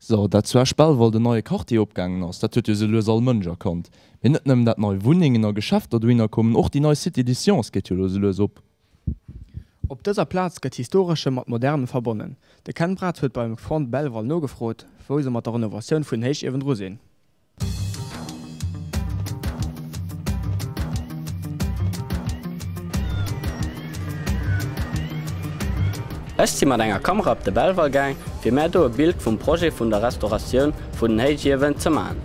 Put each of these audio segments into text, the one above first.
So, dazu erspall wohl de neue Karte opgangen ass, dat huet se los all Mënger kommt. Wenn net nem dat neue Wuningen er geschafft oder winnner kommen och die neue City Editions geht los op. Op dëser Platz gëtt historische mat moderne verbonnen. De Kennbrat huet beim Front Belval no gefrot, wo se mat der Innovationun vun Héich iwwen Rosinn. Ech si mat enger Kamera op de Belval gein, fir mé do e Bild vum Projekt vun der Restauratioun vun den Héichiwen ze machen.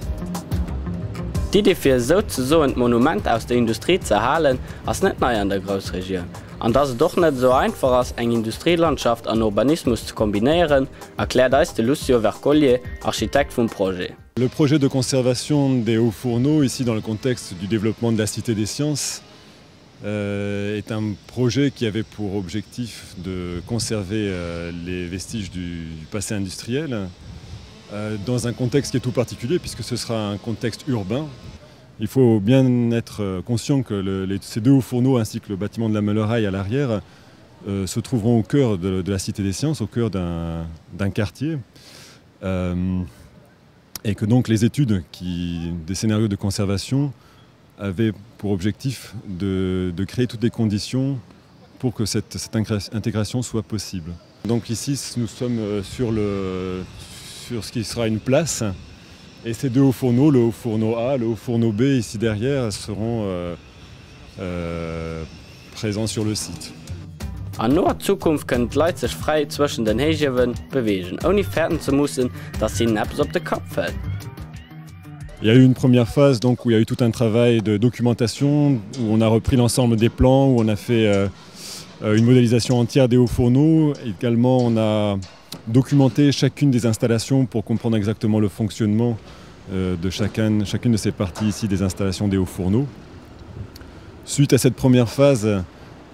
D'Idee fir so ze so ein Monument aus der Industrie ze halen ass net nei an der Grousregioun. An dat se doch net so einfach ass eng Industrielandschaft an Urbanismus zu kombinieren, erklärt eis de Lucio Vercollier, Architekt vum Projet. Le projet de conservation des hauts fourneaux, ici dans le contexte du développement de la Cité des Sciences, est un projet qui avait pour objectif de conserver les vestiges du passé industriel dans un contexte qui est tout particulier puisque ce sera un contexte urbain. Il faut bien être conscient que ces deux hauts fourneaux ainsi que le bâtiment de la Meuleraye à l'arrière se trouveront au cœur de la Cité des Sciences, au cœur d'un quartier. Et que donc les études des scénarios de conservation avaient pour objectif de créer toutes les conditions pour que cette intégration soit possible. Donc ici, nous sommes sur ce qui sera une place. Et ces deux hauts fourneaux, le haut fourneau A, le haut fourneau B, ici derrière, seront présents sur le site. An noer Zukunft kënnt Leiit sech frei zwischen den Héichiwen bewegen, ohne fährten zu müssen, dass sie Naps op de Kopf fällt. Il y a eu une première phase donc, où il y a eu tout un travail de documentation, où on a repris l'ensemble des plans, où on a fait une modélisation entière des hauts fourneaux. Également, on a documenté chacune des installations pour comprendre exactement le fonctionnement de chacune de ces parties ici des installations des hauts fourneaux. Suite à cette première phase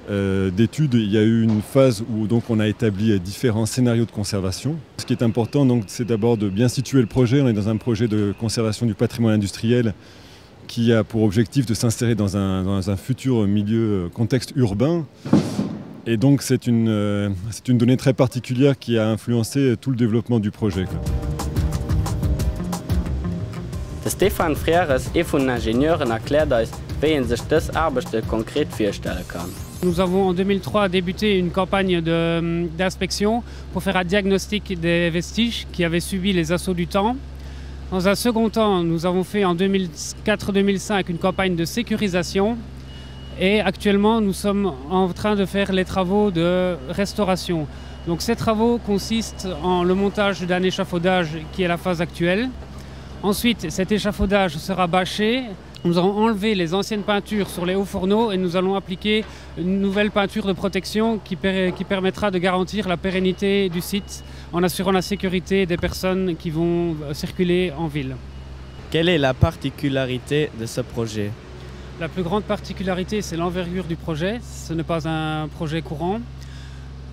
d'études, il y a eu une phase où donc, on a établi différents scénarios de conservation. Ce qui est important, c'est d'abord de bien situer le projet. On est dans un projet de conservation du patrimoine industriel qui a pour objectif de s'insérer dans un futur milieu, contexte urbain. Et donc c'est une donnée très particulière qui a influencé tout le développement du projet. Stefan Freires, vun Ingenieuren, erklärt eis, wie sich das Arbeitsstelle konkret vorstellen kann. Nous avons en 2003 débuté une campagne d'inspection pour faire un diagnostic des vestiges qui avaient subi les assauts du temps. Dans un second temps, nous avons fait en 2004-2005 une campagne de sécurisation et actuellement nous sommes en train de faire les travaux de restauration. Donc ces travaux consistent en le montage d'un échafaudage qui est la phase actuelle. Ensuite, cet échafaudage sera bâché. Nous allons enlever les anciennes peintures sur les hauts fourneaux et nous allons appliquer une nouvelle peinture de protection qui permettra de garantir la pérennité du site en assurant la sécurité des personnes qui vont circuler en ville. Quelle est la particularité de ce projet? La plus grande particularité, c'est l'envergure du projet. Ce n'est pas un projet courant.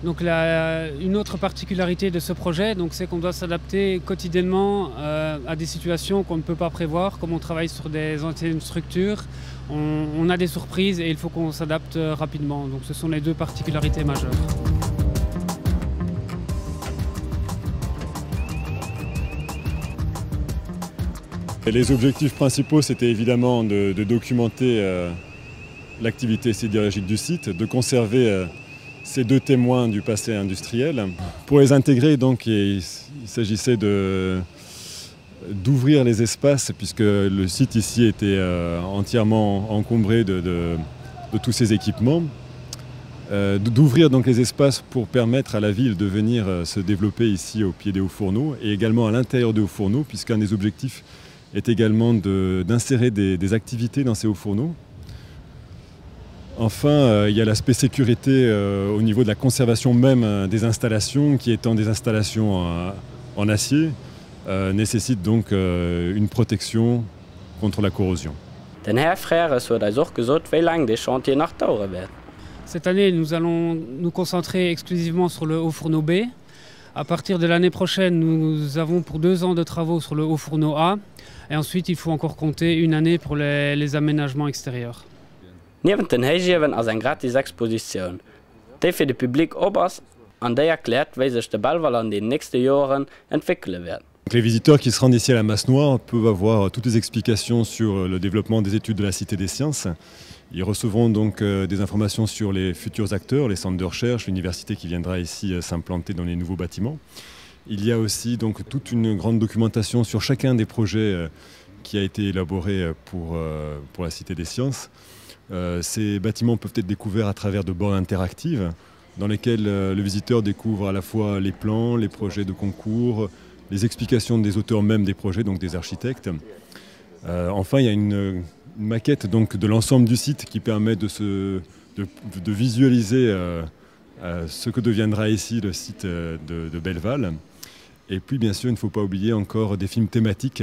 Donc une autre particularité de ce projet, c'est qu'on doit s'adapter quotidiennement à des situations qu'on ne peut pas prévoir. Comme on travaille sur des anciennes structures, on a des surprises et il faut qu'on s'adapte rapidement. Donc ce sont les deux particularités majeures. Et les objectifs principaux, c'était évidemment de documenter l'activité sidérurgique du site, de conserver ces deux témoins du passé industriel. Pour les intégrer, donc, il s'agissait d'ouvrir les espaces, puisque le site ici était entièrement encombré de tous ces équipements. D'ouvrir donc les espaces pour permettre à la ville de venir se développer ici au pied des hauts fourneaux et également à l'intérieur des hauts fourneaux, puisqu'un des objectifs est également d'insérer des activités dans ces hauts fourneaux. Enfin, il y a l'aspect sécurité au niveau de la conservation même des installations, qui étant des installations en acier, nécessite donc une protection contre la corrosion. Den Herr Freires huet eis och gesot, wie lang de Chantier nach dauern werden. Cette année, nous allons nous concentrer exclusivement sur le haut fourneau B. À partir de l'année prochaine, nous avons pour 2 ans de travaux sur le haut fourneau A. Et ensuite, il faut encore compter une année pour les aménagements extérieurs. Neben den Héichiwen ass eng gratis Exposition. Déi fir de Publikum oberst an déi erklärt, wéi sech de Belval an den nächste Joren entwickle werden. Donc les visiteurs qui se rendent ici à la Masse Noire peuvent avoir toutes les explications sur le développement des études de la Cité des Sciences. Ils recevront donc des informations sur les futurs acteurs, les centres de recherche, l'université qui viendra ici s'implanter dans les nouveaux bâtiments. Il y a aussi donc toute une grande documentation sur chacun des projets qui a été élaboré pour la Cité des Sciences. Ces bâtiments peuvent être découverts à travers de bornes interactives dans lesquelles le visiteur découvre à la fois les plans, les projets de concours, les explications des auteurs même des projets, donc des architectes. Enfin, il y a une maquette donc, de l'ensemble du site qui permet de visualiser ce que deviendra ici le site de Belleval. Et puis, bien sûr, il ne faut pas oublier encore des films thématiques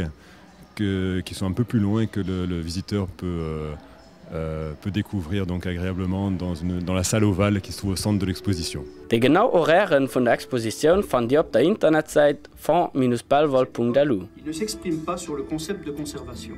qui sont un peu plus loin que le visiteur peut découvrir donc agréablement dans la salle ovale qui se trouve au centre de l'exposition. Die genauen Horären von der Exposition fand ihr auf der Internetseite fond-belval.lu. Il ne s'exprime pas sur le concept de conservation.